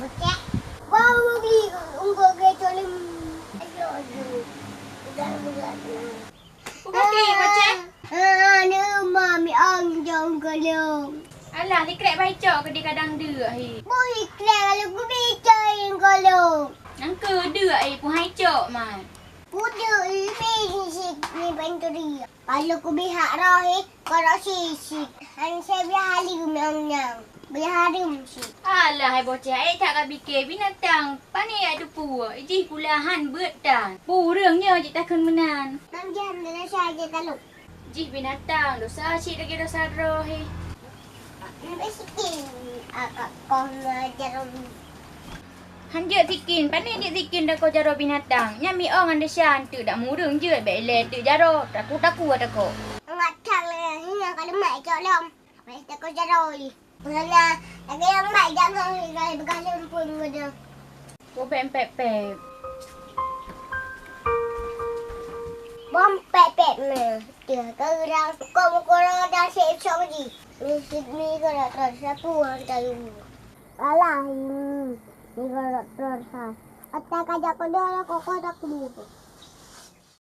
Bocah. Bawa beli unggul kereta lim. Aduh. Udah bulan. Okey, macam? Ni mami ang jong kalong. Alah, ni krek baca ke dia kadang dia hi. Boleh kira kalau aku bicain kalong. Angka dia pun hai cok man. Udah lebih sih ni penturi. Kalau aku bihak rahi, kalau sisik. Han saya bihali gumang. Biharum sih. Alah, hai bocah, tak kau fikir binatang. Pani ai tu pu. Iji pulahan beut dah. Pu reungnya je takkan menan. Nanti anda saja kalau. Iji binatang, dosa cik lagi dosa roh hi. Bisikin akak kau jarum. Han je tikin, pani dia tikin dah kau jaro binatang. Nyami ong anda syan tu dak murung je bele tu jaro. Taku ada kau. Ngat thang le, ni kalau mai cok lom. Mai tak kau jaroi. Mana lagi yang mai jangan lagi bekas pun gede. Kau pep. Bom pepet me. Dia kerang kau dah save sama ji. Ni kalau terus aku hantar dulu. Alah ini kalau terus. Atak aja kau dah kau tak dulu.